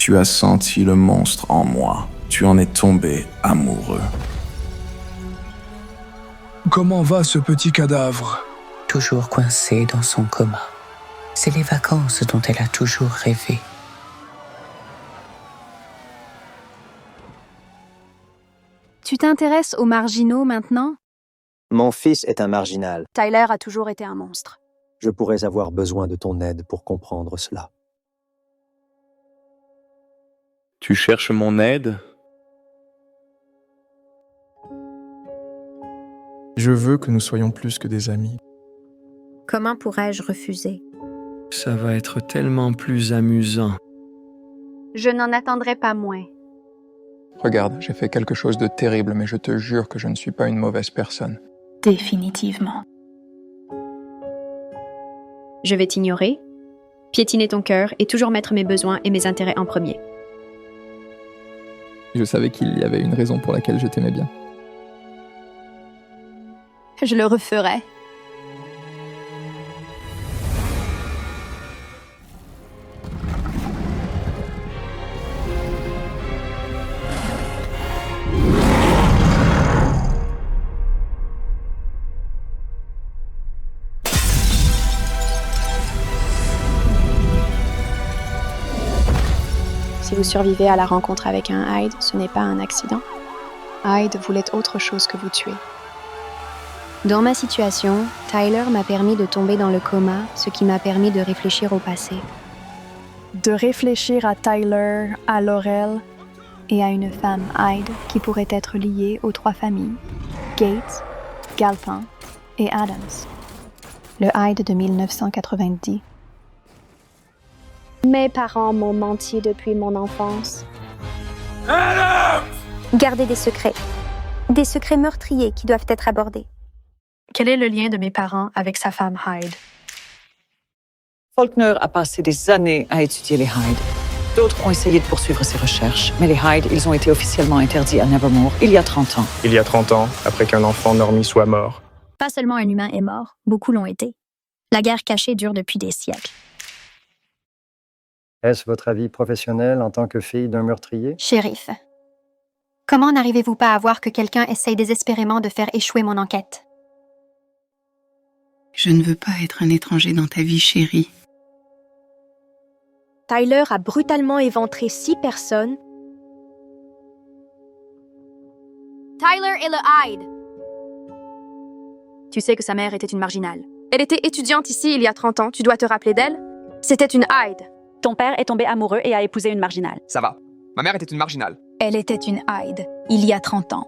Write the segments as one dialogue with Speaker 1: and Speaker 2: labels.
Speaker 1: Tu as senti le monstre en moi. Tu en es tombé amoureux.
Speaker 2: Comment va ce petit cadavre?
Speaker 3: Toujours coincée dans son coma. C'est les vacances dont elle a toujours rêvé.
Speaker 4: Tu t'intéresses aux marginaux maintenant?
Speaker 5: Mon fils est un marginal.
Speaker 4: Tyler a toujours été un monstre.
Speaker 5: Je pourrais avoir besoin de ton aide pour comprendre cela.
Speaker 6: Tu cherches mon aide?
Speaker 2: Je veux que nous soyons plus que des amis.
Speaker 7: Comment pourrais-je refuser?
Speaker 8: Ça va être tellement plus amusant.
Speaker 4: Je n'en attendrai pas moins.
Speaker 2: Regarde, j'ai fait quelque chose de terrible, mais je te jure que je ne suis pas une mauvaise personne.
Speaker 7: Définitivement.
Speaker 9: Je vais t'ignorer, piétiner ton cœur et toujours mettre mes besoins et mes intérêts en premier.
Speaker 2: Je savais qu'il y avait une raison pour laquelle je t'aimais bien.
Speaker 4: Je le referai.
Speaker 9: Si vous survivez à la rencontre avec un Hyde, ce n'est pas un accident. Hyde voulait autre chose que vous tuer. Dans ma situation, Tyler m'a permis de tomber dans le coma, ce qui m'a permis de réfléchir au passé.
Speaker 4: De réfléchir à Tyler, à Laurel et à une femme Hyde qui pourrait être liée aux 3 familles, Gates, Galpin et Adams. Le Hyde de 1990.
Speaker 9: Mes parents m'ont menti depuis mon enfance.
Speaker 7: Gardez des secrets. Des secrets meurtriers qui doivent être abordés.
Speaker 9: Quel est le lien de mes parents avec sa femme Hyde?
Speaker 10: Faulkner a passé des années à étudier les Hyde. D'autres ont essayé de poursuivre ses recherches, mais les Hyde, ils ont été officiellement interdits à Nevermore il y a 30 ans.
Speaker 11: Il y a 30 ans, après qu'un enfant normie soit mort.
Speaker 7: Pas seulement un humain est mort, beaucoup l'ont été. La guerre cachée dure depuis des siècles.
Speaker 5: Est-ce votre avis professionnel en tant que fille d'un meurtrier?
Speaker 7: Shérif, comment n'arrivez-vous pas à voir que quelqu'un essaye désespérément de faire échouer mon enquête?
Speaker 3: Je ne veux pas être un étranger dans ta vie, chérie.
Speaker 9: Tyler a brutalement éventré 6 personnes.
Speaker 4: Tyler est le Hyde. Tu sais que sa mère était une marginale. Elle était étudiante ici il y a 30 ans, tu dois te rappeler d'elle? C'était une Hyde.
Speaker 12: Ton père est tombé amoureux et a épousé une marginale.
Speaker 13: Ça va. Ma mère était une marginale.
Speaker 4: Elle était une Hyde, il y a 30 ans.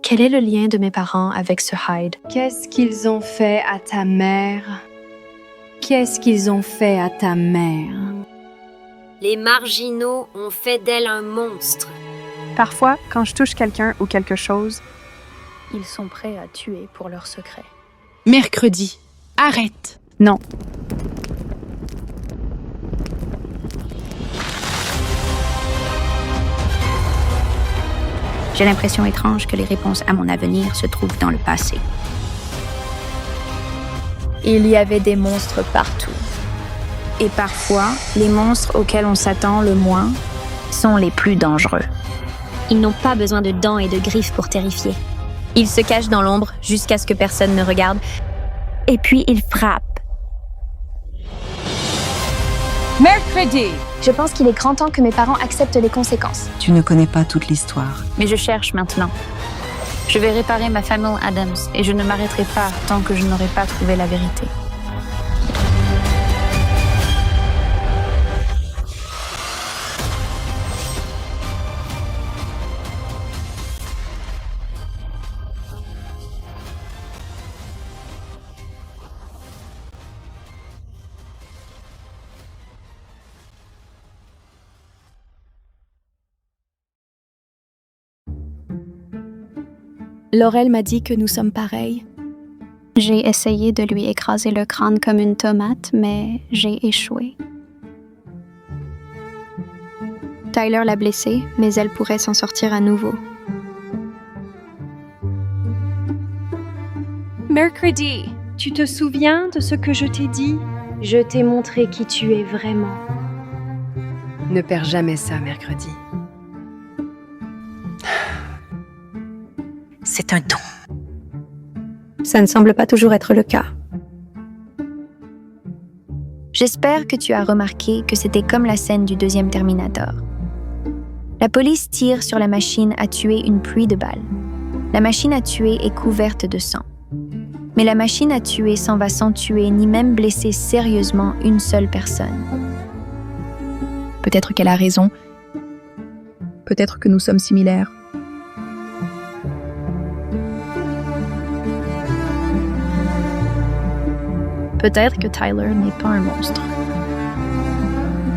Speaker 9: Quel est le lien de mes parents avec ce Hyde?
Speaker 4: Qu'est-ce qu'ils ont fait à ta mère? Qu'est-ce qu'ils ont fait à ta mère?
Speaker 14: Les marginaux ont fait d'elle un monstre.
Speaker 9: Parfois, quand je touche quelqu'un ou quelque chose,
Speaker 7: Ils sont prêts à tuer pour leur secret.
Speaker 12: Mercredi. Arrête.
Speaker 9: non.
Speaker 7: J'ai l'impression étrange que les réponses à mon avenir se trouvent dans le passé.
Speaker 4: Il y avait des monstres partout.
Speaker 7: Et parfois, les monstres auxquels on s'attend le moins sont les plus dangereux.
Speaker 14: Ils n'ont pas besoin de dents et de griffes pour terrifier.
Speaker 7: Ils se cachent dans l'ombre jusqu'à ce que personne ne regarde. Et puis ils frappent.
Speaker 12: Mercredi.
Speaker 9: Je pense qu'il est grand temps que mes parents acceptent les conséquences.
Speaker 3: Tu ne connais pas toute l'histoire.
Speaker 7: Mais je cherche maintenant. Je vais réparer ma famille Adams et je ne m'arrêterai pas tant que je n'aurai pas trouvé la vérité.
Speaker 9: Laurel m'a dit que nous sommes pareils.
Speaker 7: J'ai essayé de lui écraser le crâne comme une tomate, mais j'ai échoué.
Speaker 9: Tyler l'a blessée, mais elle pourrait s'en sortir à nouveau.
Speaker 4: Mercredi, tu te souviens de ce que je t'ai dit?
Speaker 9: Je t'ai montré qui tu es vraiment. Ne perds jamais ça, mercredi.
Speaker 3: C'est un don.
Speaker 9: Ça ne semble pas toujours être le cas.
Speaker 7: J'espère que tu as remarqué que c'était comme la scène du deuxième Terminator. La police tire sur la machine à tuer une pluie de balles. La machine à tuer est couverte de sang. Mais la machine à tuer s'en va sans tuer ni même blesser sérieusement une seule personne.
Speaker 4: Peut-être qu'elle a raison. Peut-être que nous sommes similaires. Peut-être que Tyler n'est pas un monstre.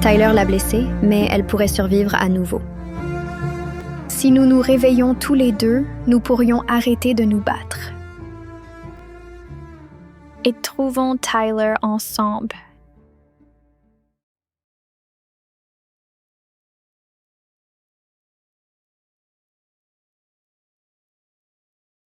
Speaker 9: Tyler l'a blessée, mais elle pourrait survivre à nouveau.
Speaker 4: Si nous nous réveillons tous les deux, nous pourrions arrêter de nous battre. Et trouvons Tyler ensemble.